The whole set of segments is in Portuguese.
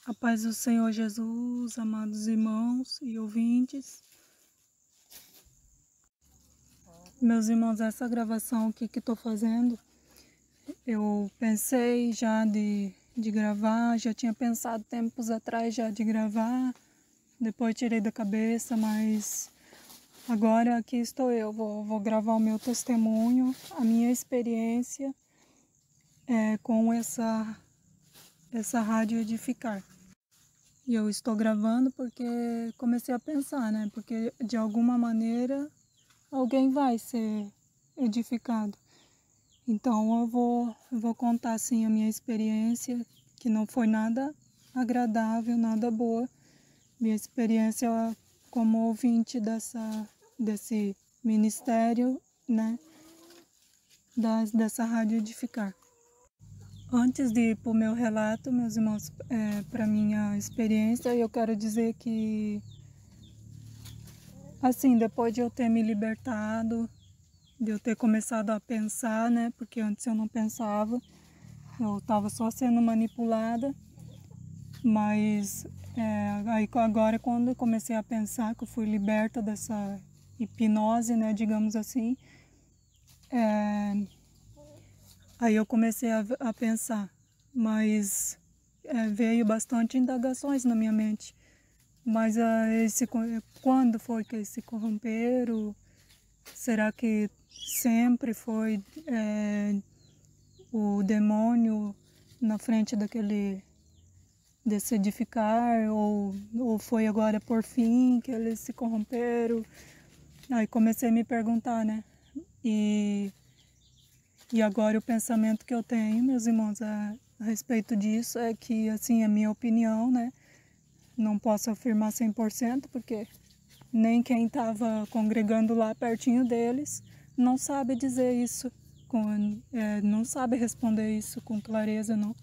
A paz do Senhor Jesus, amados irmãos e ouvintes. Meus irmãos, essa gravação aqui que estou fazendo, eu pensei já de gravar, já tinha pensado tempos atrás já de gravar, depois tirei da cabeça, mas agora aqui estou eu, vou gravar o meu testemunho, a minha experiência com essa rádio Edificar. E eu estou gravando porque comecei a pensar, né? Porque de alguma maneira alguém vai ser edificado. Então eu vou contar assim a minha experiência, que não foi nada agradável, nada boa. Minha experiência como ouvinte desse ministério, né? Dessa rádio Edificar. Antes de ir para o meu relato, meus irmãos, para minha experiência, eu quero dizer que, assim, depois de eu ter me libertado, de eu ter começado a pensar, né, porque antes eu não pensava, eu estava só sendo manipulada, mas aí agora quando eu comecei a pensar, que eu fui liberta dessa hipnose, né, digamos assim, aí eu comecei a pensar, mas veio bastante indagações na minha mente. Mas quando foi que eles se corromperam? Será que sempre foi o demônio na frente desse edificar? Ou foi agora por fim que eles se corromperam? Aí comecei a me perguntar, né? E agora o pensamento que eu tenho, meus irmãos, a respeito disso é que, assim, é minha opinião, né? Não posso afirmar 100%, porque nem quem estava congregando lá pertinho deles não sabe dizer isso, não sabe responder isso com clareza, não.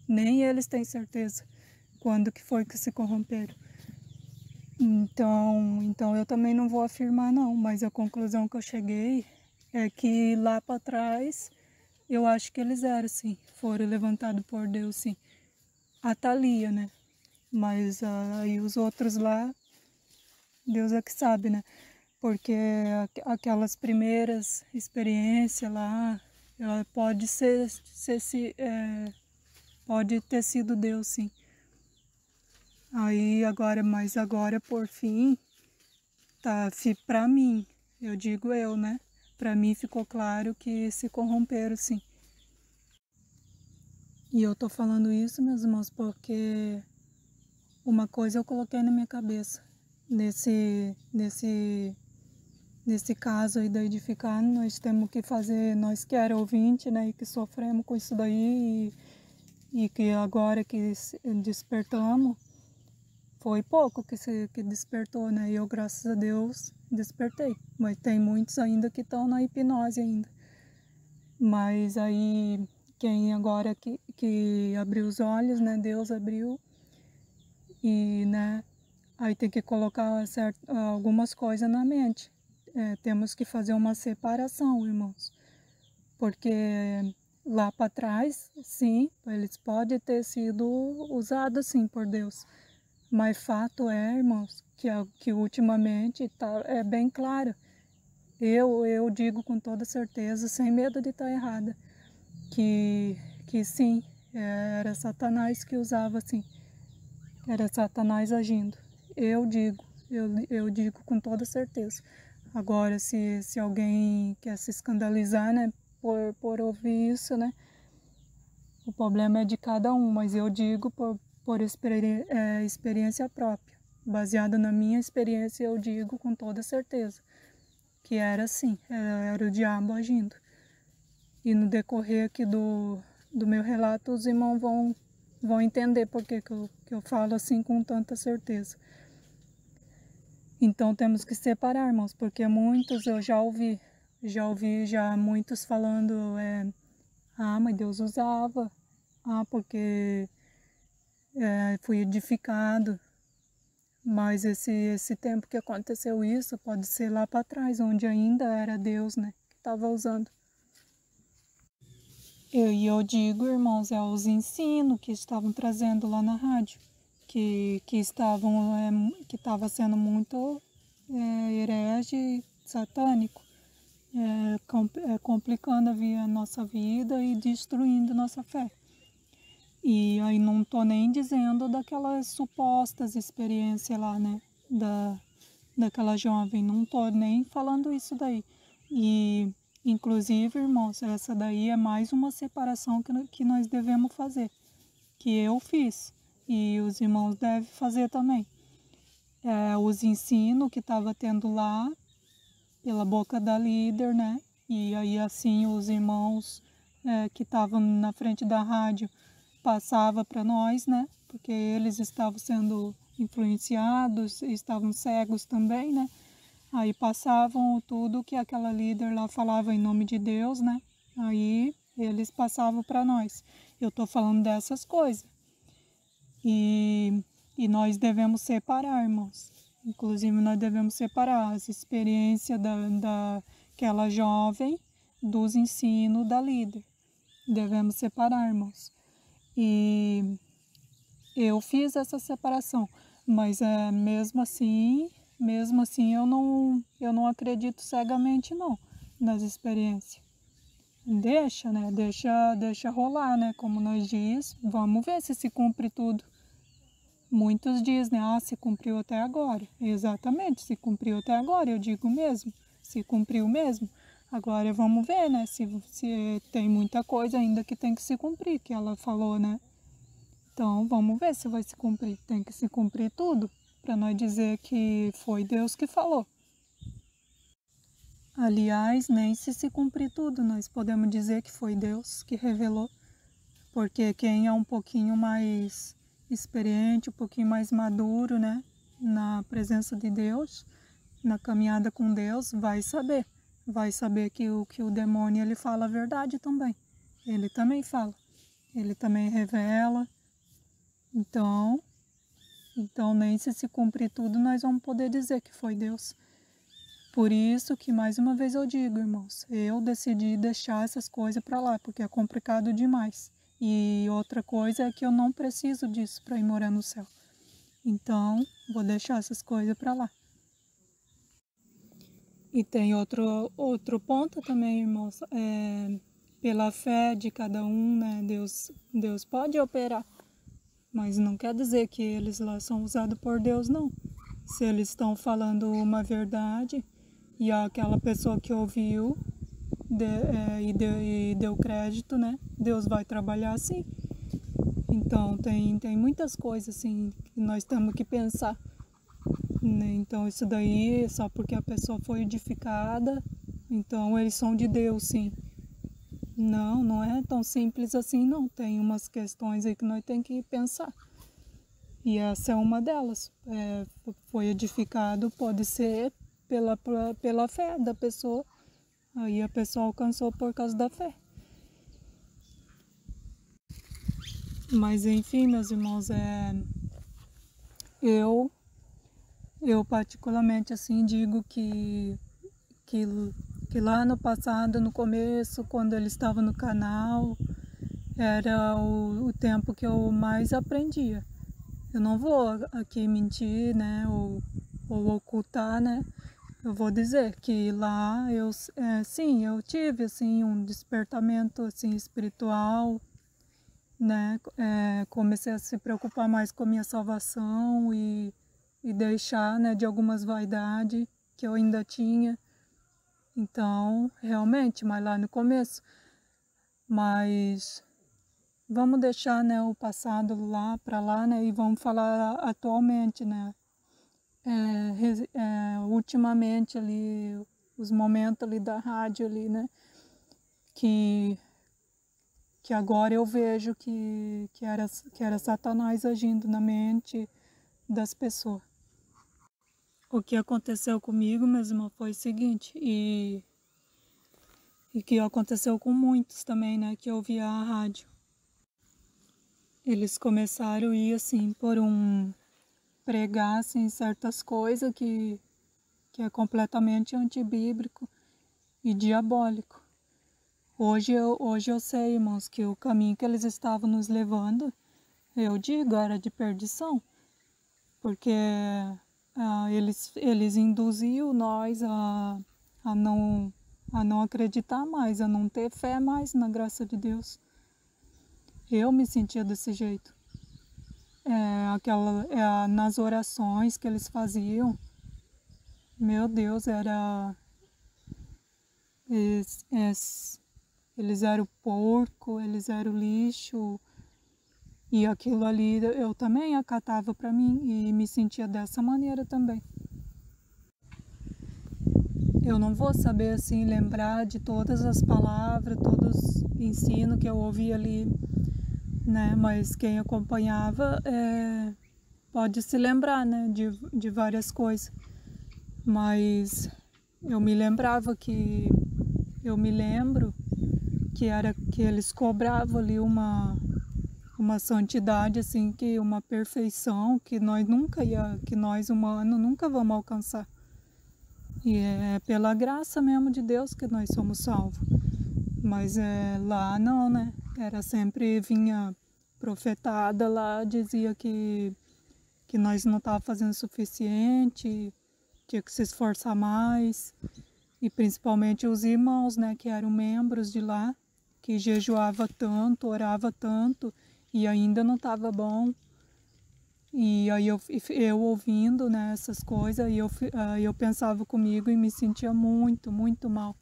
Nem eles têm certeza quando que foi que se corromperam. Então eu também não vou afirmar, não, mas a conclusão que eu cheguei é que lá para trás eu acho que eles eram, sim, foram levantados por Deus, sim. A Thalia, né? Mas aí os outros lá, Deus é que sabe, né? Porque aquelas primeiras experiências lá, ela pode pode ter sido Deus, sim. Mas agora por fim, tá, pra mim, eu digo eu, né? Pra mim ficou claro que se corromperam, sim. E eu tô falando isso, meus irmãos, porque uma coisa eu coloquei na minha cabeça. Nesse caso aí da Edificar, nós temos que fazer, nós que era ouvinte, né, e que sofremos com isso daí, e que agora que despertamos, foi pouco que despertou, né, e eu, graças a Deus, despertei. Mas tem muitos ainda que estão na hipnose ainda. Mas aí, quem agora que abriu os olhos, né, Deus abriu, e, né, aí tem que colocar algumas coisas na mente. Temos que fazer uma separação, irmãos, porque lá para trás, sim, eles podem ter sido usados, sim, por Deus, mas fato é, irmãos, que ultimamente é bem claro. Eu digo com toda certeza, sem medo de estar errada, que sim, era Satanás que usava, sim, era Satanás agindo. Eu digo com toda certeza. Agora, se alguém quer se escandalizar, né, por ouvir isso, né, o problema é de cada um, mas eu digo por experiência própria. Baseada na minha experiência, eu digo com toda certeza que era assim, era o diabo agindo. E no decorrer aqui do meu relato, os irmãos vão entender por que eu falo assim com tanta certeza. Então temos que separar, irmãos, porque muitos eu já ouvi muitos falando, mas Deus usava, porque fui edificado. Mas esse tempo que aconteceu isso, pode ser lá para trás, onde ainda era Deus, né, que estava usando. E eu digo, irmãos, é os ensinos que estavam trazendo lá na rádio. que estava sendo muito herege e satânico, complicando a nossa vida e destruindo nossa fé. E aí não estou nem dizendo daquelas supostas experiências lá, né, daquela jovem, não estou nem falando isso daí. E, inclusive, irmãos, essa daí é mais uma separação que nós devemos fazer, que eu fiz e os irmãos devem fazer também. Os ensinos que estava tendo lá, pela boca da líder, né, e aí assim os irmãos que estavam na frente da rádio passava para nós, né, porque eles estavam sendo influenciados, estavam cegos também, né, aí passavam tudo que aquela líder lá falava em nome de Deus, né, aí eles passavam para nós. Eu estou falando dessas coisas. E nós devemos separar, irmãos. Inclusive, nós devemos separar as experiências daquela jovem dos ensinos da líder. Devemos separar, irmãos. E eu fiz essa separação, mas mesmo assim eu não acredito cegamente não nas experiências. Deixa, né? Deixa rolar, né? Como nós diz, vamos ver se cumpre tudo. Muitos dizem, né? Se cumpriu até agora. Exatamente, se cumpriu até agora, eu digo mesmo. Se cumpriu mesmo. Agora vamos ver, né? Se tem muita coisa ainda que tem que se cumprir, que ela falou, né? Então, vamos ver se vai se cumprir. Tem que se cumprir tudo, para nós dizer que foi Deus que falou. Aliás, nem se cumprir tudo, nós podemos dizer que foi Deus que revelou. Porque quem é um pouquinho mais experiente, um pouquinho mais maduro, né, na presença de Deus, na caminhada com Deus, vai saber que o demônio ele fala a verdade também. Ele também fala, ele também revela. Então nem se cumprir tudo, nós vamos poder dizer que foi Deus. Por isso que, mais uma vez eu digo, irmãos, eu decidi deixar essas coisas para lá, porque é complicado demais. E outra coisa é que eu não preciso disso para ir morar no céu. Então, vou deixar essas coisas para lá. E tem outro ponto também, irmãos, pela fé de cada um, né? Deus pode operar, mas não quer dizer que eles lá são usados por Deus, não. Se eles estão falando uma verdade e aquela pessoa que ouviu e deu crédito, né? Deus vai trabalhar assim. Então tem muitas coisas assim que nós temos que pensar, né? Então isso daí só porque a pessoa foi edificada, então eles são de Deus, sim. Não é tão simples assim, não. Tem umas questões aí que nós temos que pensar. E essa é uma delas. Foi edificado, pode ser pela fé da pessoa. Aí a pessoa alcançou por causa da fé. Mas enfim, meus irmãos, eu particularmente assim digo que lá no passado, no começo, quando ele estava no canal, era o tempo que eu mais aprendia. Eu não vou aqui mentir, né, ou ocultar, né? Eu vou dizer que lá sim, eu tive assim um despertamento assim espiritual, né? Comecei a se preocupar mais com a minha salvação e deixar, né, de algumas vaidades que eu ainda tinha. Então, realmente, mas lá no começo, mas vamos deixar, né, o passado lá para lá, né, e vamos falar atualmente, né? Ultimamente ali, os momentos ali da rádio ali, né, que agora eu vejo que era Satanás agindo na mente das pessoas. O que aconteceu comigo, meus irmãos, foi o seguinte, e que aconteceu com muitos também, né, que ouvia a rádio. Eles começaram a ir assim, pregar assim, certas coisas que é completamente antibíblico e diabólico. Hoje eu sei, irmãos, que o caminho que eles estavam nos levando, eu digo, era de perdição. porque eles induziam nós a não acreditar mais, a não ter fé mais na graça de Deus. Eu me sentia desse jeito. Nas orações que eles faziam, meu Deus, eles eram o porco, eles eram o lixo, e aquilo ali eu também acatava para mim e me sentia dessa maneira também. Eu não vou saber assim lembrar de todas as palavras, todos os ensinos que eu ouvi ali, né? Mas quem acompanhava pode se lembrar, né? De várias coisas. Mas eu me lembro que eles cobravam ali uma santidade, assim, uma perfeição que nós humanos nunca vamos alcançar. E é pela graça mesmo de Deus que nós somos salvos. Mas lá não, né? Vinha profetada lá, dizia que nós não estávamos fazendo o suficiente, tinha que se esforçar mais. E principalmente os irmãos, né, que eram membros de lá, que jejuava tanto, orava tanto, e ainda não estava bom. E aí eu ouvindo, né, essas coisas, eu pensava comigo e me sentia muito, muito mal.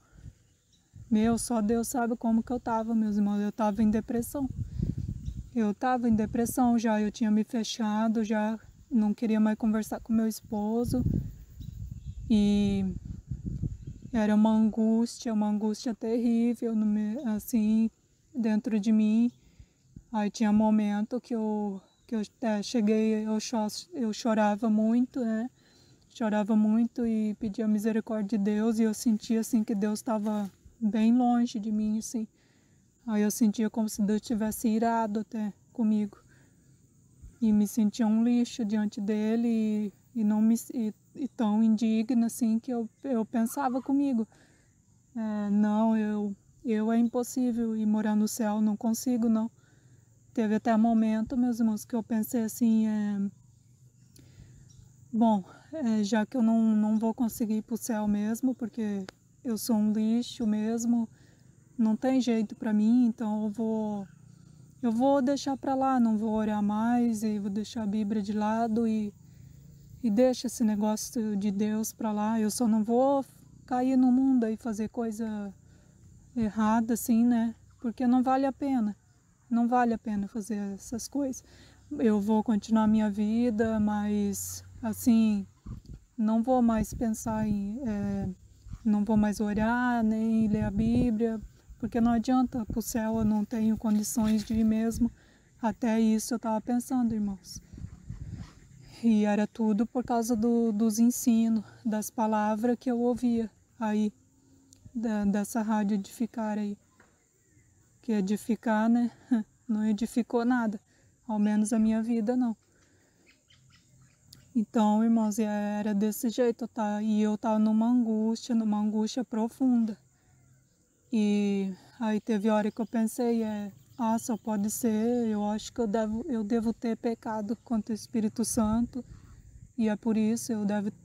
Só Deus sabe como que eu estava, meus irmãos. Eu estava em depressão. Eu estava em depressão já, eu tinha me fechado, já não queria mais conversar com meu esposo. E era uma angústia terrível, assim, dentro de mim. Aí tinha momento que eu até cheguei, eu chorava muito, né? Chorava muito e pedia misericórdia de Deus, e eu sentia assim que Deus estava bem longe de mim, assim. Aí eu sentia como se Deus tivesse irado até comigo. E me sentia um lixo diante dele e tão indigna assim que eu pensava comigo. Não, eu é impossível ir morar no céu, não consigo não. Teve até momento, meus irmãos, que eu pensei assim, bom, já que eu não vou conseguir ir para o céu mesmo, porque eu sou um lixo mesmo, não tem jeito para mim, então eu vou deixar para lá, não vou orar mais e vou deixar a Bíblia de lado e deixa esse negócio de Deus para lá. Eu só não vou cair no mundo e fazer coisa errada assim, né? Porque não vale a pena. Não vale a pena fazer essas coisas. Eu vou continuar minha vida, mas assim, não vou mais pensar não vou mais orar, nem ler a Bíblia, porque não adianta, para o céu eu não tenho condições de ir mesmo. Até isso eu estava pensando, irmãos. E era tudo por causa dos ensinos, das palavras que eu ouvia aí, dessa rádio Edificar aí. Que edificar, né? Não edificou nada, ao menos a minha vida não. Então, irmãos, era desse jeito, tá? E eu estava numa angústia profunda. E aí teve hora que eu pensei, só pode ser, eu acho que eu devo ter pecado contra o Espírito Santo, e é por isso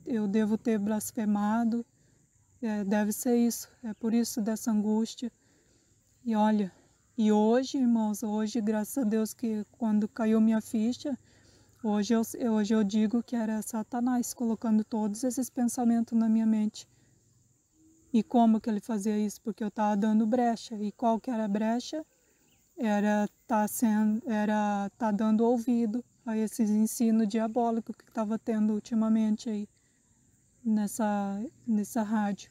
eu devo ter blasfemado, deve ser isso, é por isso dessa angústia. E olha, e hoje, irmãos, graças a Deus que quando caiu minha ficha, hoje eu digo que era Satanás colocando todos esses pensamentos na minha mente. E como que ele fazia isso? Porque eu estava dando brecha. E qual que era a brecha? Era tá dando ouvido a esses ensinos diabólicos que estava tendo ultimamente aí nessa rádio.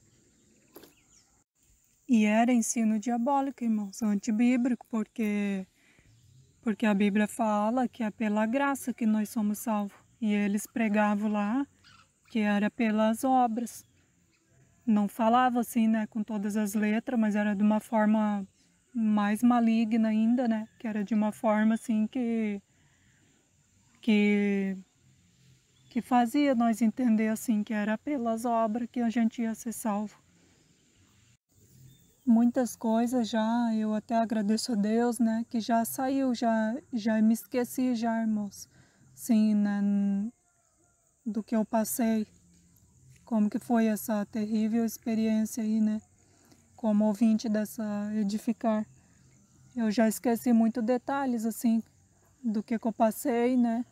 E era ensino diabólico, irmãos, antibíblico, porque a Bíblia fala que é pela graça que nós somos salvos. E eles pregavam lá que era pelas obras. Não falava assim, né, com todas as letras, mas era de uma forma mais maligna ainda, né? Que era de uma forma assim que fazia nós entender assim que era pelas obras que a gente ia ser salvo. Muitas coisas eu até agradeço a Deus, né, que já saiu, já me esqueci já, irmãos. Sim, né, do que eu passei, como que foi essa terrível experiência aí, né? Como ouvinte dessa Edificar. Eu já esqueci muito detalhes, assim, do que eu passei, né?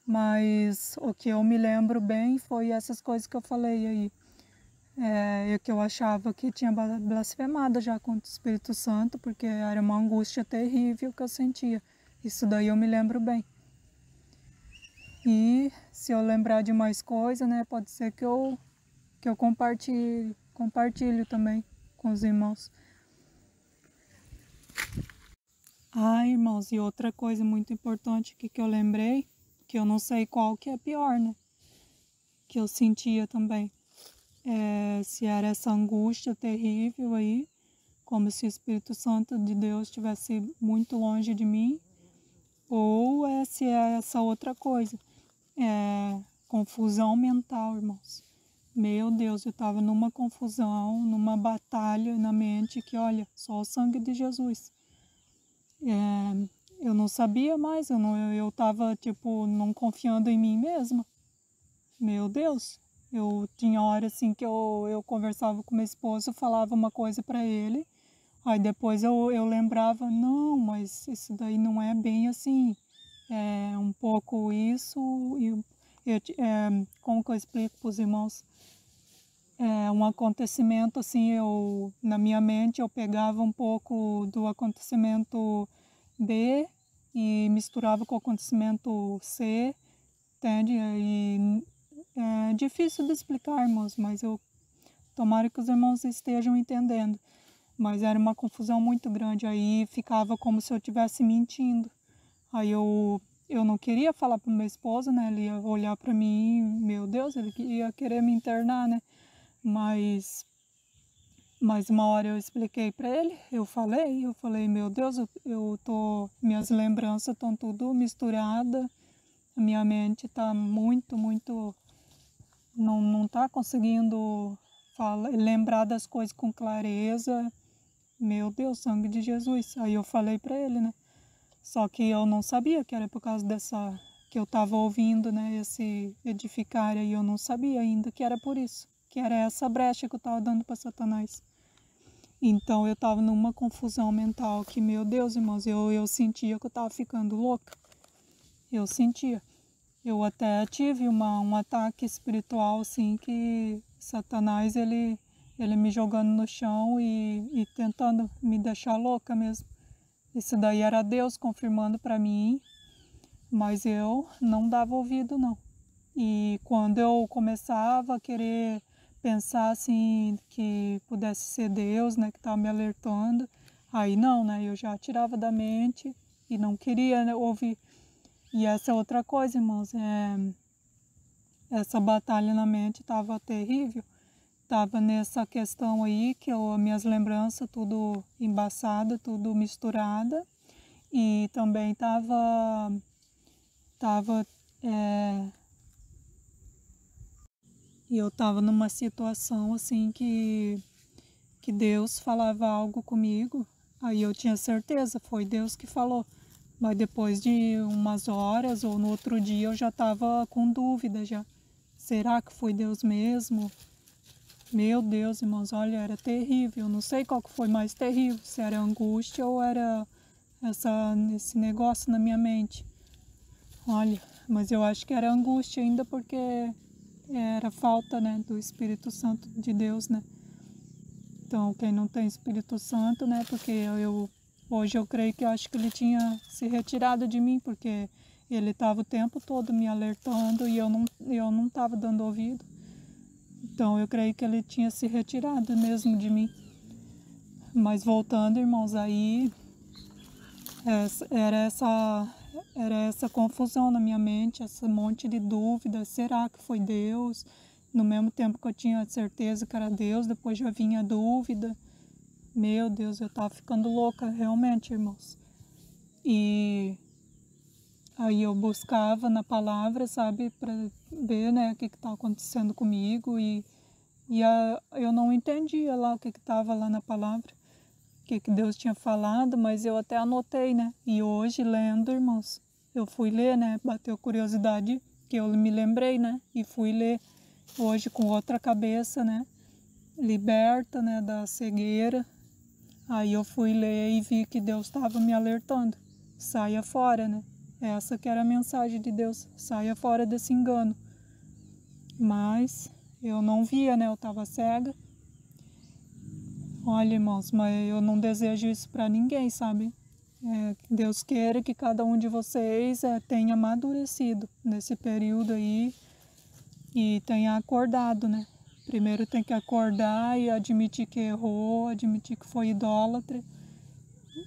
Mas o que eu me lembro bem foi essas coisas que eu falei aí. Que eu achava que tinha blasfemado já contra o Espírito Santo, porque era uma angústia terrível que eu sentia. Isso daí eu me lembro bem. E se eu lembrar de mais coisa, né, pode ser que eu compartilho também com os irmãos. Irmãos, e outra coisa muito importante que eu lembrei, que eu não sei qual que é pior, né, que eu sentia também. Se era essa angústia terrível aí, como se o Espírito Santo de Deus estivesse muito longe de mim, ou se é essa outra coisa, confusão mental, irmãos. Meu Deus, eu estava numa confusão, numa batalha na mente que, olha, só o sangue de Jesus. Eu não sabia mais, eu estava, tipo, não confiando em mim mesma. Meu Deus, eu tinha hora assim que eu conversava com meu esposo, falava uma coisa para ele, aí depois eu lembrava, não, mas isso daí não é bem assim, é um pouco isso, como que eu explico para os irmãos? Um acontecimento assim, na minha mente eu pegava um pouco do acontecimento B e misturava com o acontecimento C, entende? E é difícil de explicar, irmãos, mas tomara que os irmãos estejam entendendo. Mas era uma confusão muito grande, aí ficava como se eu estivesse mentindo. Aí eu não queria falar para o meu esposo, né? Ele ia olhar para mim, meu Deus, ele ia querer me internar, né? Mas uma hora eu expliquei para ele, eu falei, meu Deus, minhas lembranças estão tudo misturada, a minha mente está muito, não está conseguindo lembrar das coisas com clareza. Meu Deus, sangue de Jesus. Aí eu falei para ele, né? Só que eu não sabia que era por causa dessa que eu estava ouvindo, né? Esse Edificar aí, eu não sabia ainda que era por isso, que era essa brecha que eu estava dando para Satanás. Então eu estava numa confusão mental que, meu Deus, irmãos, eu sentia que eu estava ficando louca. Eu sentia. Eu até tive um ataque espiritual, assim, que Satanás, ele me jogando no chão e tentando me deixar louca mesmo. Isso daí era Deus confirmando para mim, mas eu não dava ouvido, não. E quando eu começava a querer pensar assim que pudesse ser Deus, né, que estava me alertando, aí não, né, eu já tirava da mente e não queria, né, ouvir. E essa é outra coisa, irmãos, essa batalha na mente estava terrível, estava nessa questão aí que minhas lembranças tudo embaçada, tudo misturada, e também estava e eu estava numa situação assim que Deus falava algo comigo, aí eu tinha certeza, foi Deus que falou. Mas depois de umas horas ou no outro dia eu já estava com dúvida já. Será que foi Deus mesmo? Meu Deus, irmãos, olha, era terrível. Não sei qual que foi mais terrível, se era angústia ou era esse negócio na minha mente. Olha, mas eu acho que era angústia ainda porque era falta, né, do Espírito Santo de Deus, né? Então, quem não tem Espírito Santo, né, porque hoje eu creio que eu acho que ele tinha se retirado de mim, porque ele estava o tempo todo me alertando e eu não estava dando ouvido. Então, eu creio que ele tinha se retirado mesmo de mim. Mas voltando, irmãos, aí era essa confusão na minha mente, esse monte de dúvidas. Será que foi Deus? No mesmo tempo que eu tinha certeza que era Deus, depois já vinha dúvida. Meu Deus, eu estava ficando louca, realmente, irmãos. E aí eu buscava na palavra, sabe, para ver, né, o que estava acontecendo comigo. Eu não entendia lá o que estava lá na palavra, o que Deus tinha falado, mas eu até anotei, né. E hoje, lendo, irmãos, eu fui ler, né, bateu curiosidade que eu me lembrei, né? E fui ler hoje com outra cabeça, né? Liberta, né, da cegueira. Aí eu fui ler e vi que Deus estava me alertando. Saia fora, né? Essa que era a mensagem de Deus. Saia fora desse engano. Mas eu não via, né? Eu estava cega. Olha, irmãos, mas eu não desejo isso para ninguém, sabe? Que Deus queira que cada um de vocês tenha amadurecido nesse período aí e tenha acordado, né? Primeiro tem que acordar e admitir que errou, admitir que foi idólatra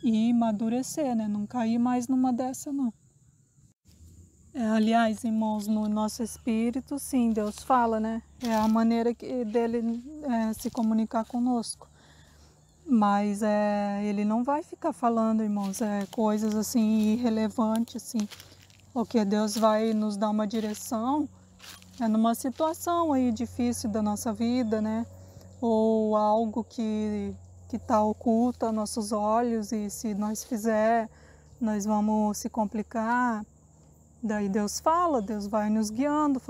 e amadurecer, né? Não cair mais numa dessa, não. Aliás, irmãos, no nosso espírito, sim, Deus fala, né? É a maneira dele se comunicar conosco. Mas ele não vai ficar falando, irmãos, coisas assim irrelevantes, assim. O que Deus vai nos dar uma direção numa situação aí difícil da nossa vida, né? Ou algo que está oculto a nossos olhos e se nós fizer, nós vamos se complicar. Daí Deus fala, Deus vai nos guiando,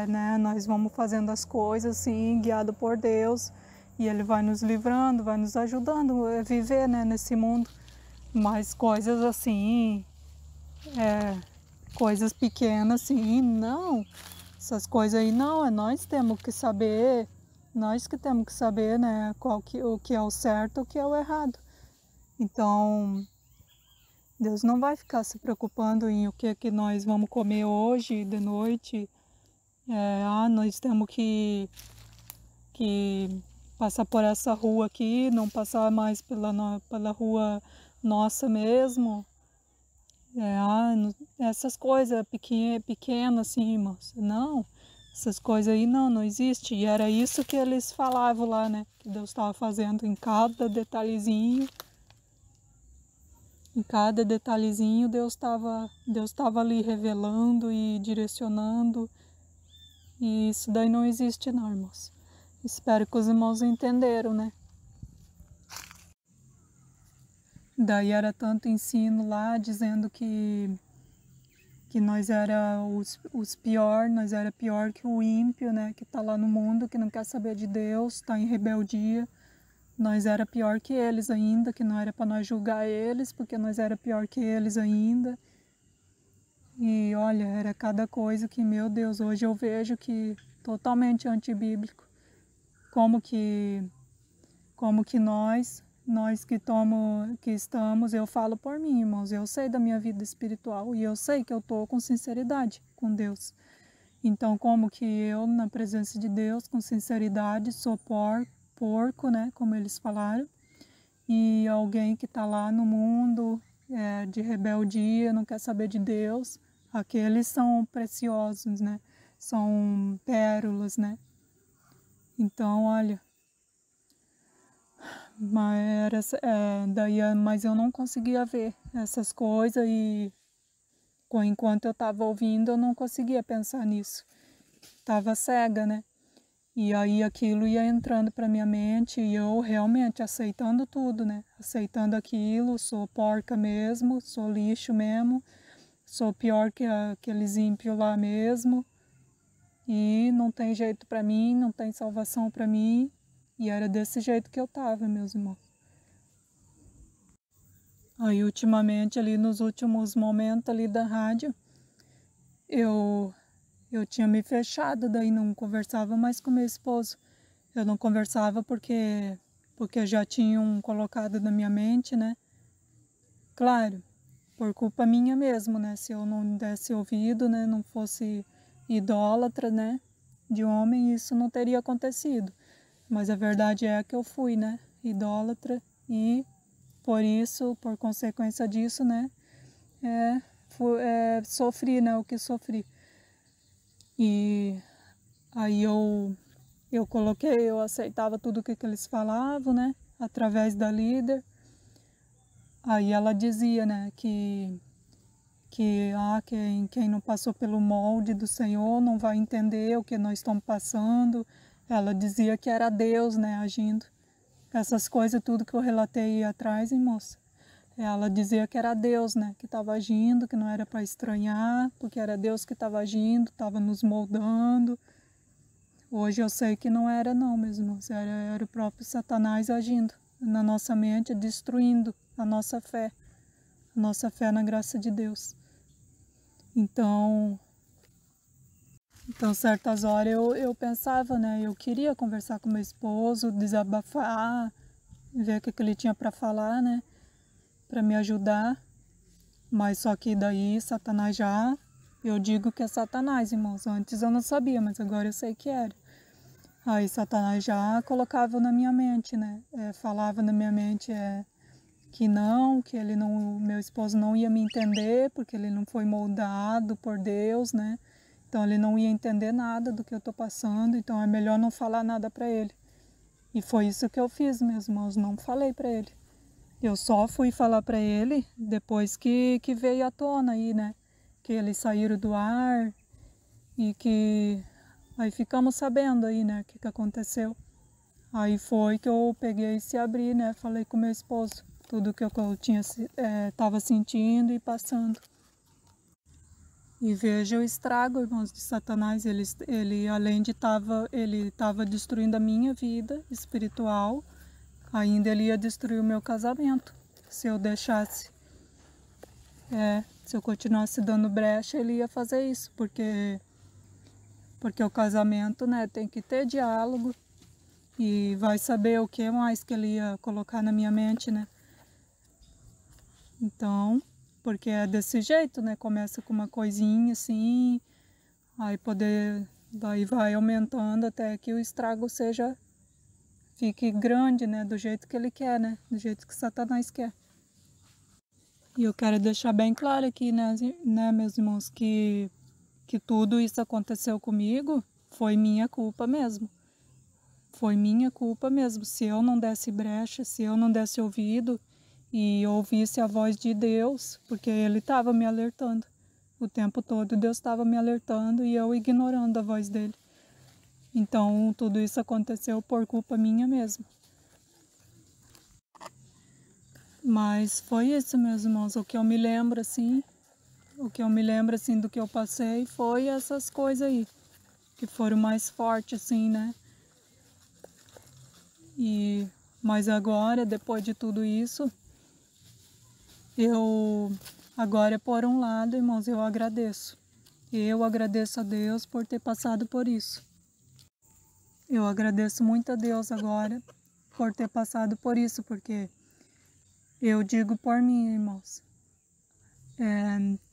né? Nós vamos fazendo as coisas assim, guiado por Deus, e Ele vai nos livrando, vai nos ajudando a viver, né, nesse mundo. Mas coisas assim, coisas pequenas assim, não. Essas coisas aí não, nós temos que saber, né, o que é o certo e o que é o errado. Então, Deus não vai ficar se preocupando em o que nós vamos comer hoje, de noite. Nós temos que passar por essa rua aqui, não passar mais pela rua nossa mesmo. Essas coisas pequenas assim, irmãos. Não, essas coisas aí não existe. E era isso que eles falavam lá, né? Que Deus estava fazendo em cada detalhezinho. Em cada detalhezinho Deus estava ali revelando e direcionando. E isso daí não existe não, irmãos. Espero que os irmãos entenderam, né? Daí era tanto ensino lá, dizendo que nós era os pior, nós era pior que o ímpio, né? Que está lá no mundo, que não quer saber de Deus, está em rebeldia. Nós era pior que eles ainda, que não era para nós julgar eles, porque nós era pior que eles ainda. E olha, era cada coisa que, meu Deus, hoje eu vejo que totalmente antibíblico. Como que nós que estamos, eu falo por mim, irmãos, eu sei da minha vida espiritual e eu sei que eu estou com sinceridade com Deus. Então, como que eu, na presença de Deus, com sinceridade, sou porco, né, como eles falaram, e alguém que está lá no mundo de rebeldia, não quer saber de Deus, aqueles são preciosos, né, são pérolas, né. Então, olha, mas eu não conseguia ver essas coisas e enquanto eu estava ouvindo eu não conseguia pensar nisso. Estava cega, né? E aí aquilo ia entrando para minha mente e eu realmente aceitando tudo, né? Aceitando aquilo, sou porca mesmo, sou lixo mesmo, sou pior que aqueles ímpios lá mesmo. E não tem jeito para mim, não tem salvação para mim. E era desse jeito que eu estava, meus irmãos. Aí ultimamente, ali nos últimos momentos ali da rádio, eu tinha me fechado, daí não conversava mais com meu esposo. Eu não conversava porque já tinham colocado na minha mente, né? Claro, por culpa minha mesmo, né? Se eu não desse ouvido, né? Não fosse idólatra, né? De homem, isso não teria acontecido. Mas a verdade é que eu fui, né? Idólatra e por isso, por consequência disso, né? Sofri, né? O que sofri. E aí eu aceitava tudo que eles falavam, né? Através da líder. Aí ela dizia, né? Que quem não passou pelo molde do Senhor não vai entender o que nós estamos passando. Ela dizia que era Deus, né? Agindo. Essas coisas, tudo que eu relatei atrás, hein, moça? ela dizia que era Deus, né, que estava agindo, que não era para estranhar, porque era Deus que estava agindo, estava nos moldando. Hoje eu sei que não era não, meus irmãos, era o próprio Satanás agindo na nossa mente, destruindo a nossa fé na graça de Deus. Então certas horas eu pensava, né, eu queria conversar com meu esposo, desabafar, ver o que ele tinha para falar, né, para me ajudar, mas só que daí Satanás já, eu digo que é Satanás, irmãos, antes eu não sabia, mas agora eu sei que era. Aí Satanás já colocava na minha mente, né, falava na minha mente que ele não, meu esposo não ia me entender, porque ele não foi moldado por Deus, né, então ele não ia entender nada do que eu estou passando, então é melhor não falar nada para ele. E foi isso que eu fiz, meus irmãos, não falei para ele. Eu só fui falar para ele depois que veio à tona aí, né? Que eles saíram do ar e que aí ficamos sabendo aí, né? O que aconteceu. Aí foi que eu peguei e se abri, né? Falei com meu esposo tudo que eu tinha estava sentindo e passando. E veja o estrago, irmãos, de Satanás. Ele além de ele estava destruindo a minha vida espiritual, ainda ele ia destruir o meu casamento. Se eu deixasse, se eu continuasse dando brecha, ele ia fazer isso, porque o casamento, né, tem que ter diálogo e vai saber o que mais que ele ia colocar na minha mente, né? Então, porque é desse jeito, né? Começa com uma coisinha assim, aí daí vai aumentando até que o estrago fique grande, né? Do jeito que ele quer, né? Do jeito que Satanás quer. E eu quero deixar bem claro aqui, né, meus irmãos, que tudo isso aconteceu comigo foi minha culpa mesmo. Foi minha culpa mesmo. Se eu não desse brecha, se eu não desse ouvido e ouvisse a voz de Deus, porque Ele estava me alertando. O tempo todo Deus estava me alertando e eu ignorando a voz dele. Então tudo isso aconteceu por culpa minha mesmo. Mas foi isso, meus irmãos, o que eu me lembro assim do que eu passei foi essas coisas aí, que foram mais fortes assim, né? Mas agora, depois de tudo isso, agora por um lado, irmãos, eu agradeço. Eu agradeço a Deus por ter passado por isso. Eu agradeço muito a Deus agora por ter passado por isso, porque eu digo por mim, irmãos,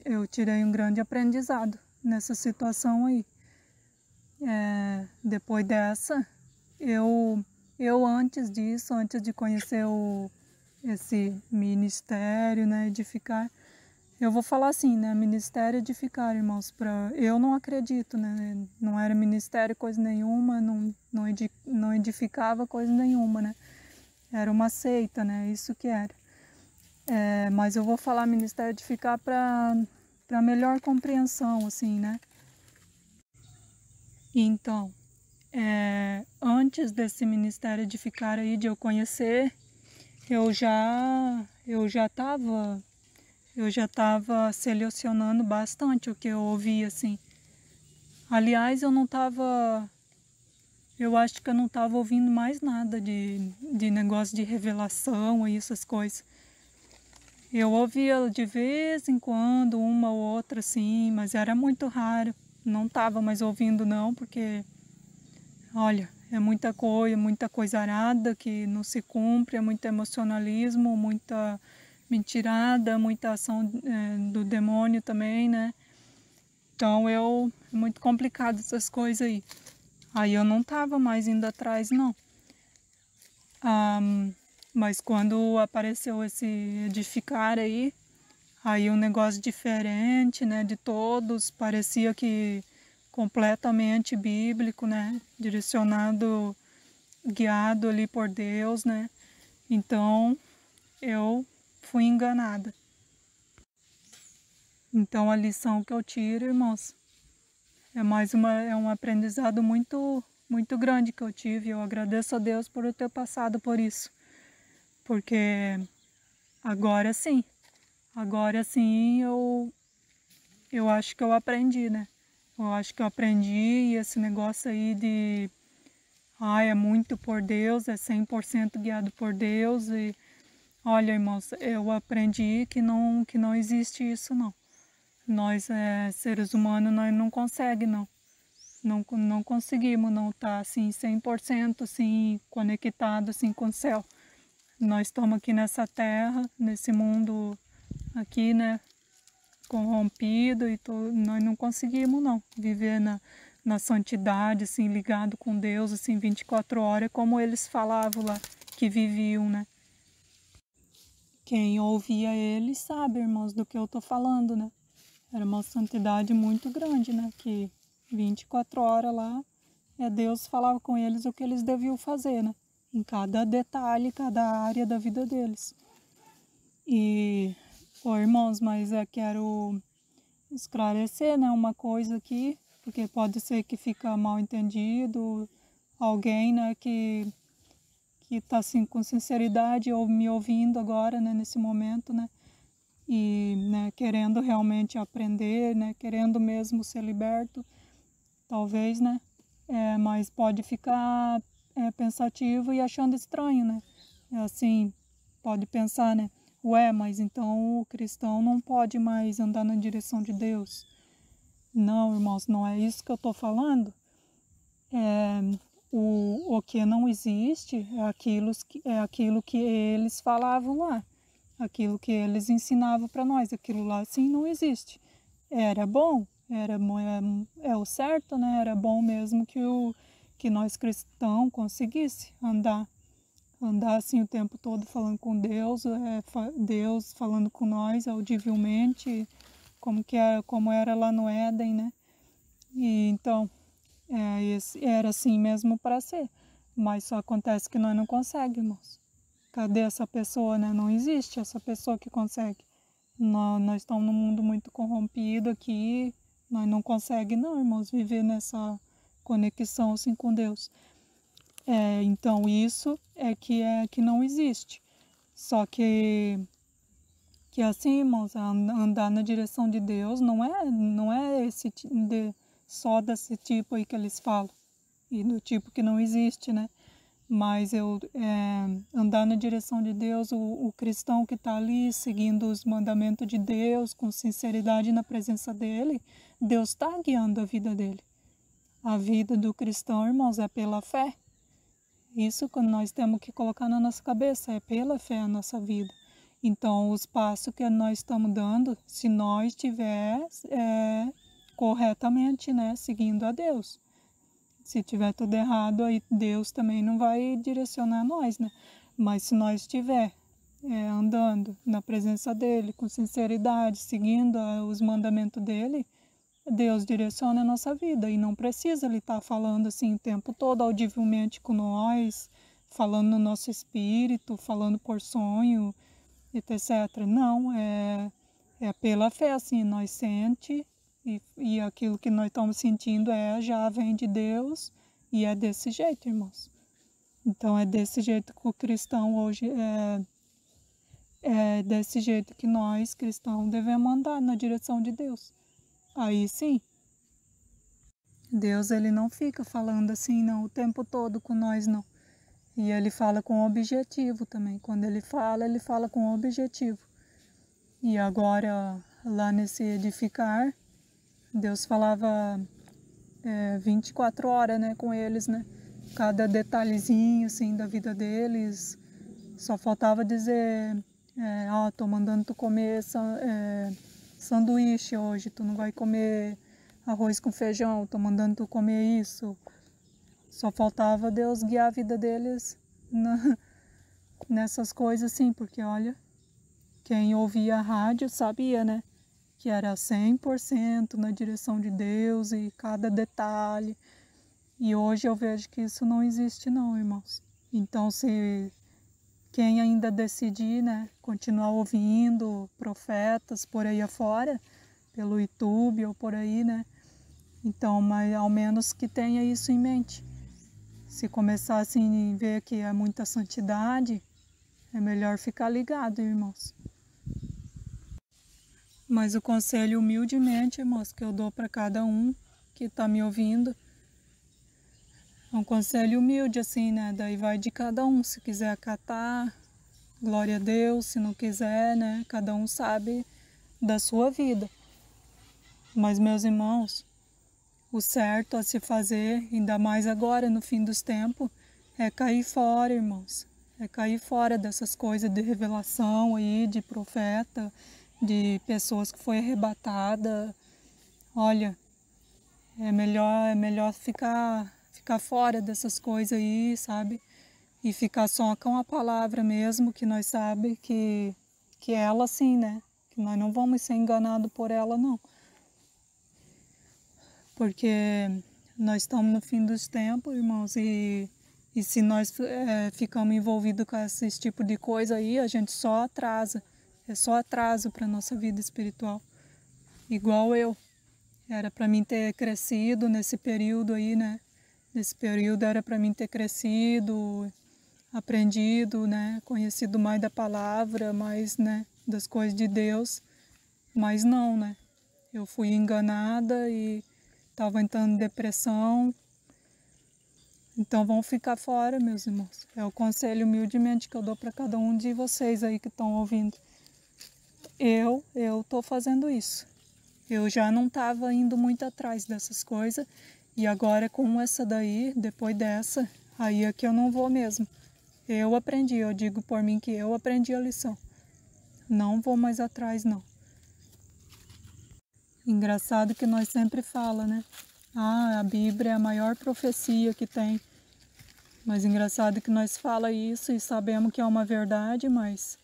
eu tirei um grande aprendizado nessa situação aí. Depois dessa, eu antes disso, antes de conhecer esse ministério, né, edificar, eu vou falar assim, né, ministério edificar, irmãos, eu não acredito, né, não era ministério coisa nenhuma, não edificava coisa nenhuma, né, era uma seita, né, isso que era. Mas eu vou falar ministério edificar para melhor compreensão, assim, né. Então, antes desse ministério edificar aí, de eu conhecer, eu já estava selecionando bastante o que eu ouvia, assim. Aliás, eu acho que eu não estava ouvindo mais nada de negócio de revelação e essas coisas. Eu ouvia de vez em quando, uma ou outra, assim, mas era muito raro. Não estava mais ouvindo não, porque, olha, é muita coisa arada que não se cumpre, é muito emocionalismo, muita mentirada, muita ação do demônio também, né? Então é muito complicado essas coisas aí. Aí eu não estava mais indo atrás, não. Mas quando apareceu esse edificar aí um negócio diferente, né? De todos, parecia que completamente bíblico, né? Direcionado, guiado ali por Deus, né? Então eu fui enganada. Então a lição que eu tiro, irmãos, é um aprendizado muito grande que eu tive. Eu agradeço a Deus por eu ter passado por isso, porque agora sim eu acho que eu aprendi, né? Eu acho que eu aprendi e esse negócio aí de, é muito por Deus, é 100% guiado por Deus e, olha, irmãos, eu aprendi que não existe isso, não. Nós, seres humanos, nós não conseguimos, não. Não conseguimos não estar assim 100% assim conectado assim com o céu. Nós estamos aqui nessa terra, nesse mundo aqui, né, corrompido e nós não conseguimos não viver na santidade assim ligado com Deus assim 24 horas como eles falavam lá que viviam, né? Quem ouvia eles sabe, irmãos, do que eu tô falando, né? Era uma santidade muito grande, né? Que 24 horas lá, Deus falava com eles o que eles deviam fazer, né? Em cada detalhe, cada área da vida deles. E, irmãos, mas eu quero esclarecer, né, uma coisa aqui, porque pode ser que fica mal entendido, alguém, né, que está assim com sinceridade ou me ouvindo agora, né, nesse momento, né? E, né, querendo realmente aprender, né, querendo mesmo ser liberto, talvez, né, mas pode ficar pensativo e achando estranho, né, assim, pode pensar, né, mas então o cristão não pode mais andar na direção de Deus. Não, irmãos, não é isso que eu estou falando. O que não existe é aquilo que eles falavam lá. Aquilo que eles ensinavam para nós, aquilo lá sim não existe. Era bom, é o certo, né? Era bom mesmo que nós cristãos conseguisse andar assim o tempo todo falando com Deus, Deus falando com nós audivelmente, como era lá no Éden, né? E então era assim mesmo para ser, mas só acontece que nós não conseguimos. Cadê essa pessoa, né? Não existe essa pessoa que consegue. Nós estamos num mundo muito corrompido aqui, nós não conseguimos, não, irmãos, viver nessa conexão assim com Deus. Então isso é que não existe. Só que assim, irmãos, andar na direção de Deus não é só desse tipo aí que eles falam, e do tipo que não existe, né? Mas andar na direção de Deus, o cristão que está ali seguindo os mandamentos de Deus, com sinceridade na presença dele, Deus está guiando a vida dele. A vida do cristão, irmãos, é pela fé. Isso que nós temos que colocar na nossa cabeça, é pela fé a nossa vida. Então, os passos que nós estamos dando, se nós estiver corretamente, né, seguindo a Deus. Se tiver tudo errado, aí Deus também não vai direcionar nós, né? Mas se nós estiver andando na presença dele, com sinceridade, seguindo os mandamentos dele, Deus direciona a nossa vida e não precisa ele estar falando assim o tempo todo audivelmente com nós, falando no nosso espírito, falando por sonho, etc. Não, é pela fé, assim, nós sente e aquilo que nós estamos sentindo já vem de Deus e é desse jeito, irmãos. Então é desse jeito que o cristão hoje é desse jeito que nós cristãos devemos andar na direção de Deus. Aí sim, Deus ele não fica falando assim não o tempo todo com nós não. E ele fala com objetivo também. Quando ele fala com objetivo. E agora lá nesse edificar, Deus falava 24 horas, né, com eles, né? Cada detalhezinho assim da vida deles. Só faltava dizer, tô mandando tu comer sanduíche hoje, tu não vai comer arroz com feijão, tô mandando tu comer isso. Só faltava Deus guiar a vida deles nessas coisas assim, porque olha, quem ouvia a rádio sabia, né? Que era 100% na direção de Deus e cada detalhe. E hoje eu vejo que isso não existe não, irmãos. Então, se quem ainda decidir, né, continuar ouvindo profetas por aí afora, pelo YouTube ou por aí, né? Então, mas ao menos que tenha isso em mente. Se começar assim a ver que é muita santidade, É melhor ficar ligado, irmãos. Mas o conselho humildemente, irmãos, que eu dou para cada um que está me ouvindo, é um conselho humilde, assim, né? Daí vai de cada um, se quiser acatar, glória a Deus, se não quiser, né? Cada um sabe da sua vida. Mas, meus irmãos, o certo a se fazer, ainda mais agora no fim dos tempos, é cair fora, irmãos. É cair fora dessas coisas de revelação aí, de profeta, de pessoas que foi arrebatada. Olha, é melhor ficar fora dessas coisas aí, sabe? E ficar só com a palavra mesmo, que nós sabemos que ela sim, né? Que nós não vamos ser enganados por ela, não. Porque nós estamos no fim dos tempos, irmãos, e se nós ficamos envolvidos com esse tipo de coisa aí, a gente só atrasa. É só atraso para a nossa vida espiritual. Igual eu. Era para mim ter crescido nesse período aí, né? Nesse período era para mim ter crescido, aprendido, né? Conhecido mais da palavra, mais, né? Das coisas de Deus. Mas não, né? Eu fui enganada e estava entrando em depressão. Então vão ficar fora, meus irmãos. É o conselho humildemente que eu dou para cada um de vocês aí que estão ouvindo. Eu estou fazendo isso. Eu já não estava indo muito atrás dessas coisas. E agora com essa daí, depois dessa, aí é que eu não vou mesmo. Eu aprendi, eu digo por mim que eu aprendi a lição. Não vou mais atrás, não. Engraçado que nós sempre fala, né? Ah, a Bíblia é a maior profecia que tem. Mas engraçado que nós fala isso e sabemos que é uma verdade, mas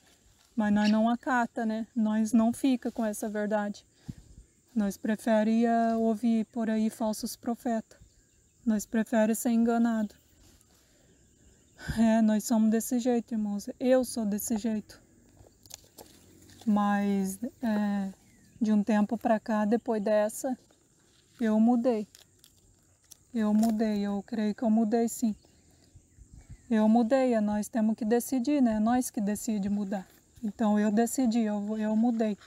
nós não acata, né? Nós não fica com essa verdade. Nós preferia ouvir por aí falsos profetas. Nós preferimos ser enganados. Nós somos desse jeito, irmãos. Eu sou desse jeito. Mas de um tempo para cá, depois dessa, eu mudei. Eu creio que eu mudei sim. Eu mudei, nós temos que decidir, né? Nós que decidimos mudar. Então eu decidi, eu mudei.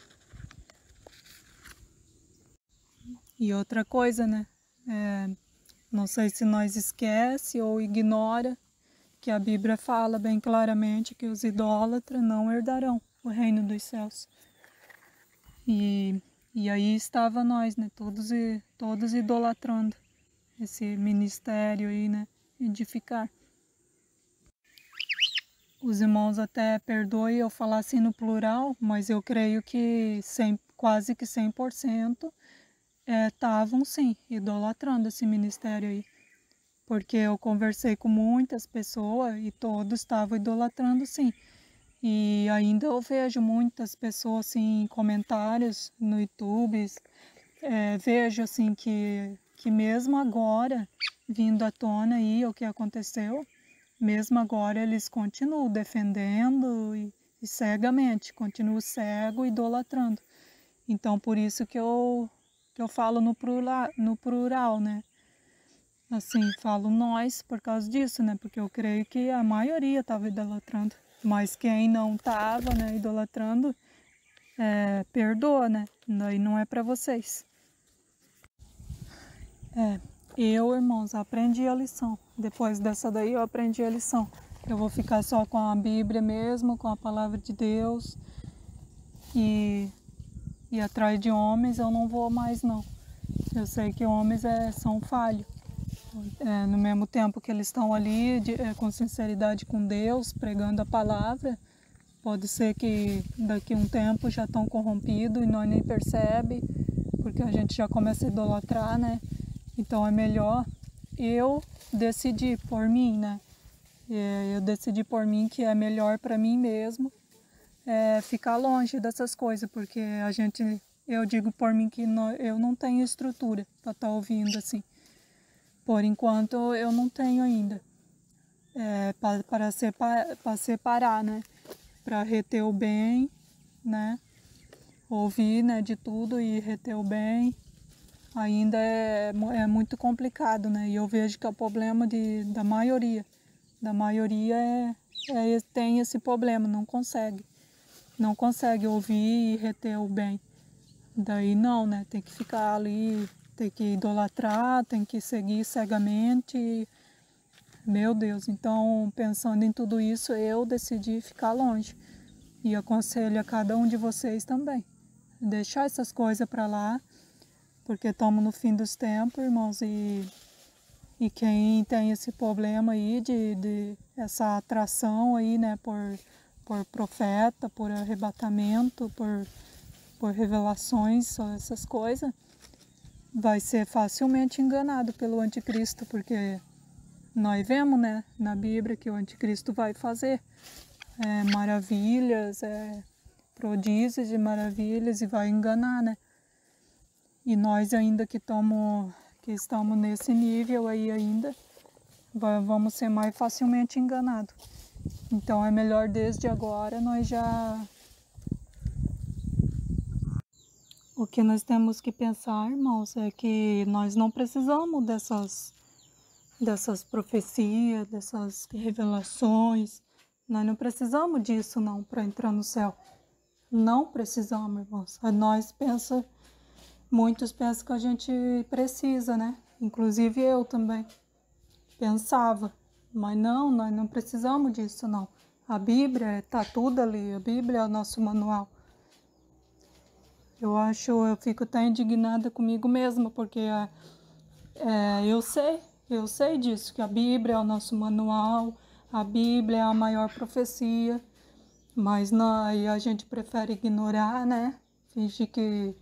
E outra coisa, né? Não sei se nós esquece ou ignora que a Bíblia fala bem claramente que os idólatras não herdarão o reino dos céus. E aí estava nós, né? Todos idolatrando esse ministério aí, né? Edificar. Os irmãos até perdoem eu falar assim no plural, mas eu creio que quase que 100% estavam sim idolatrando esse ministério aí. Porque eu conversei com muitas pessoas e todos estavam idolatrando sim. E ainda eu vejo muitas pessoas assim em comentários no YouTube, vejo assim que mesmo agora, vindo à tona aí o que aconteceu, mesmo agora eles continuam defendendo e cegamente, continuam cego, idolatrando. Então por isso que eu falo no plural, né? Assim, falo nós por causa disso, né? Porque eu creio que a maioria estava idolatrando. Mas quem não estava, né, idolatrando, perdoa, né? Daí não é para vocês. Eu, irmãos, aprendi a lição. Depois dessa daí eu aprendi a lição. Eu vou ficar só com a Bíblia mesmo, com a palavra de Deus. E atrás de homens eu não vou mais, não. Eu sei que homens são falhos. No mesmo tempo que eles estão ali com sinceridade com Deus, pregando a palavra, pode ser que daqui a um tempo já estão corrompidos e nós nem percebe, porque a gente já começa a idolatrar, né? Então é melhor eu decidir por mim, né? Eu decidi por mim que é melhor para mim mesmo ficar longe dessas coisas, porque eu digo por mim que eu não tenho estrutura para estar ouvindo assim. Por enquanto eu não tenho ainda para separar, né? Para reter o bem, né? Ouvir, né, de tudo e reter o bem ainda é muito complicado, né? E eu vejo que é o problema da maioria. Da maioria tem esse problema, não consegue ouvir e reter o bem. Daí não, né? Tem que ficar ali, tem que idolatrar, tem que seguir cegamente. Meu Deus, então pensando em tudo isso, eu decidi ficar longe. E aconselho a cada um de vocês também. Deixar essas coisas para lá, porque estamos no fim dos tempos, irmãos, e quem tem esse problema aí de essa atração aí, né, por profeta, por arrebatamento, por revelações, essas coisas, vai ser facilmente enganado pelo anticristo, porque nós vemos, né, na Bíblia que o anticristo vai fazer maravilhas, prodígios de maravilhas e vai enganar, né? E nós ainda que estamos nesse nível aí ainda, vamos ser mais facilmente enganados. Então é melhor desde agora nós já... O que nós temos que pensar, irmãos, é que nós não precisamos dessas profecias, dessas revelações. Nós não precisamos disso não para entrar no céu. Não precisamos, irmãos. Muitos pensam que a gente precisa, né? Inclusive eu também pensava. Mas não, nós não precisamos disso não. A Bíblia está tudo ali, a Bíblia é o nosso manual. Eu fico até indignada comigo mesma, porque eu sei disso, que a Bíblia é o nosso manual, a Bíblia é a maior profecia, mas aí a gente prefere ignorar, né? Fingir que,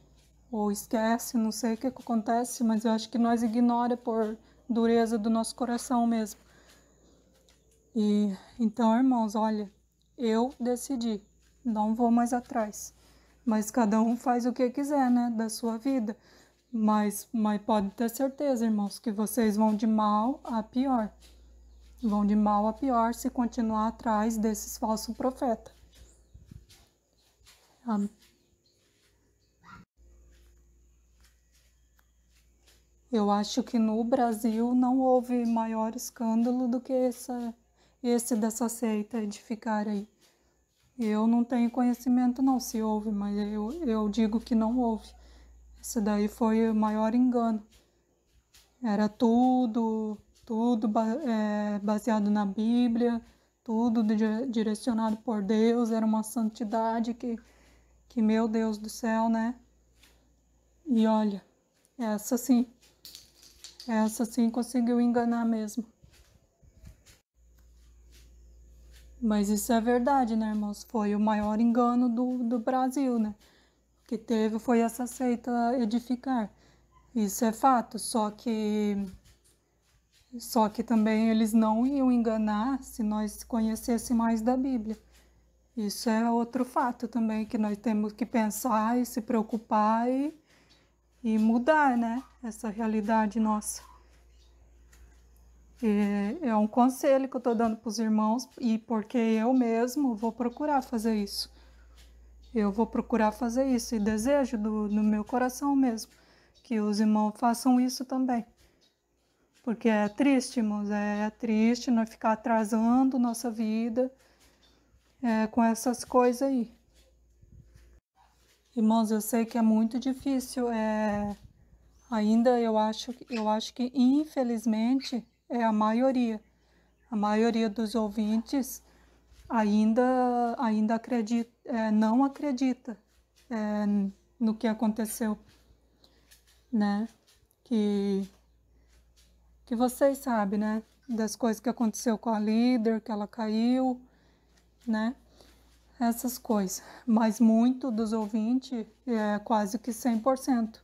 ou esquece, não sei o que acontece, mas eu acho que nós ignora por dureza do nosso coração mesmo. E então, irmãos, olha, eu decidi, não vou mais atrás. Mas cada um faz o que quiser, né, da sua vida. Mas pode ter certeza, irmãos, que vocês vão de mal a pior. Vão de mal a pior se continuar atrás desses falsos profetas. Eu acho que no Brasil não houve maior escândalo do que esse dessa seita edificar aí. Eu não tenho conhecimento não se houve, mas eu digo que não houve. Esse daí foi o maior engano. Era tudo baseado na Bíblia, tudo direcionado por Deus, era uma santidade que meu Deus do céu, né? E olha, essa sim conseguiu enganar mesmo. Mas isso é verdade, né, irmãos? Foi o maior engano do Brasil, né? Que teve foi essa seita edificar. Isso é fato, só que também eles não iam enganar se nós conhecêssemos mais da Bíblia. Isso é outro fato também que nós temos que pensar e se preocupar e mudar, né? Essa realidade nossa. É um conselho que eu estou dando para os irmãos e porque eu mesmo vou procurar fazer isso. Eu vou procurar fazer isso e desejo no meu coração mesmo que os irmãos façam isso também. Porque é triste, irmãos, é triste nós ficar atrasando nossa vida com essas coisas aí. Irmãos, eu sei que é muito difícil, ainda eu acho que infelizmente é a maioria dos ouvintes ainda acredita, não acredita no que aconteceu, né? Que vocês sabem, né? Das coisas que aconteceu com a líder, que ela caiu, né? Essas coisas. Mas muito dos ouvintes, quase que 100%,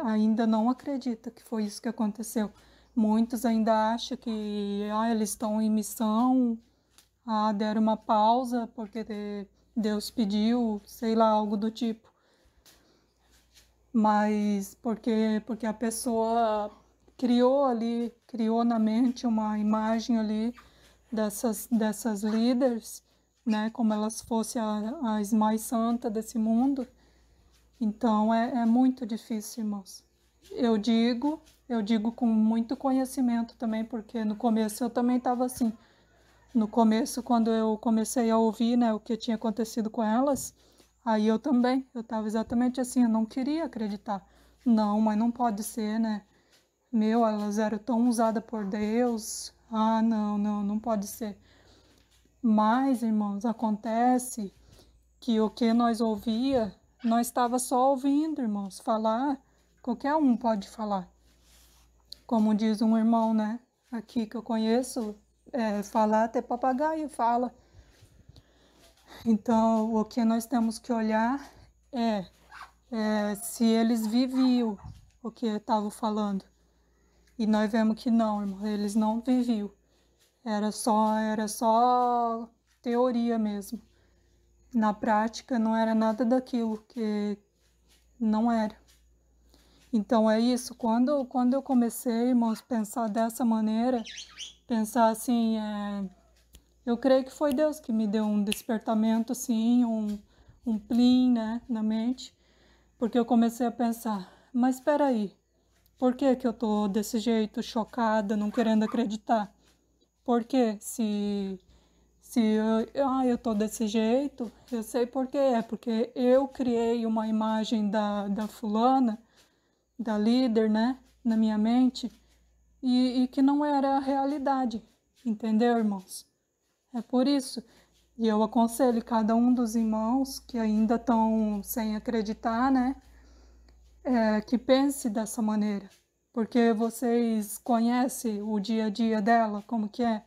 ainda não acredita que foi isso que aconteceu. Muitos ainda acham que eles estão em missão, deram uma pausa porque Deus pediu, sei lá, algo do tipo. Mas porque a pessoa criou na mente uma imagem ali dessas líderes, né, como elas fossem as mais santas desse mundo. Então é muito difícil, irmãos. Eu digo com muito conhecimento também, porque no começo eu também estava assim. No começo, quando eu comecei a ouvir, né, o que tinha acontecido com elas, aí eu também, eu estava exatamente assim, eu não queria acreditar. Não, mas não pode ser, né? Meu, elas eram tão usadas por Deus. Ah, não, não, não pode ser. Mas, irmãos, acontece que o que nós ouvia, nós estava só ouvindo, irmãos, falar. Qualquer um pode falar. Como diz um irmão, né? Aqui que eu conheço, falar até papagaio fala. Então, o que nós temos que olhar é se eles viviam o que estavam falando. E nós vemos que não, irmão, eles não viviam. Era só teoria mesmo. Na prática não era nada daquilo que não era. Então é isso, quando eu comecei, irmãos, pensar dessa maneira, pensar assim, eu creio que foi Deus que me deu um despertamento, assim, um plim, né, na mente, porque eu comecei a pensar, mas espera aí, por que que eu tô desse jeito, chocada, não querendo acreditar? Por quê? Se eu tô desse jeito, eu sei por quê. É porque eu criei uma imagem da fulana, da líder, né, na minha mente, e que não era a realidade. Entendeu, irmãos? É por isso. E eu aconselho cada um dos irmãos que ainda estão sem acreditar, né, que pense dessa maneira. Porque vocês conhecem o dia a dia dela, como que é?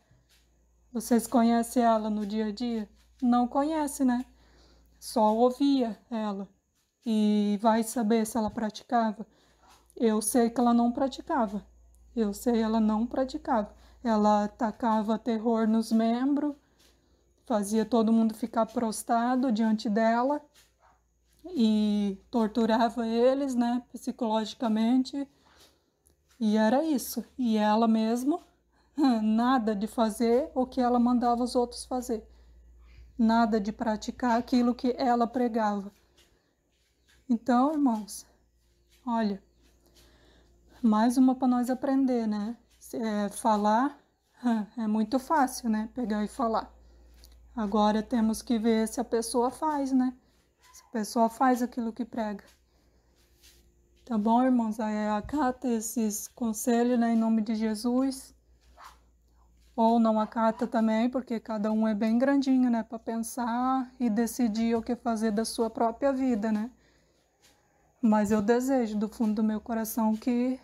Vocês conhecem ela no dia a dia? Não conhece, né? Só ouvia ela. E vai saber se ela praticava? Eu sei que ela não praticava. Eu sei ela não praticava. Ela tacava terror nos membros, fazia todo mundo ficar prostrado diante dela e torturava eles, né, psicologicamente. E era isso. E ela mesmo, nada de fazer o que ela mandava os outros fazer. Nada de praticar aquilo que ela pregava. Então, irmãos, olha, mais uma para nós aprender, né? Falar é muito fácil, né? Pegar e falar. Agora temos que ver se a pessoa faz, né? Se a pessoa faz aquilo que prega. Tá bom, irmãos? Acata esses conselhos, né, em nome de Jesus. Ou não acata também, porque cada um é bem grandinho, né? Para pensar e decidir o que fazer da sua própria vida, né? Mas eu desejo do fundo do meu coração que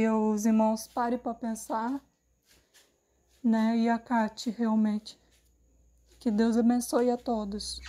os irmãos parem para pensar, né? E acate realmente. Que Deus abençoe a todos.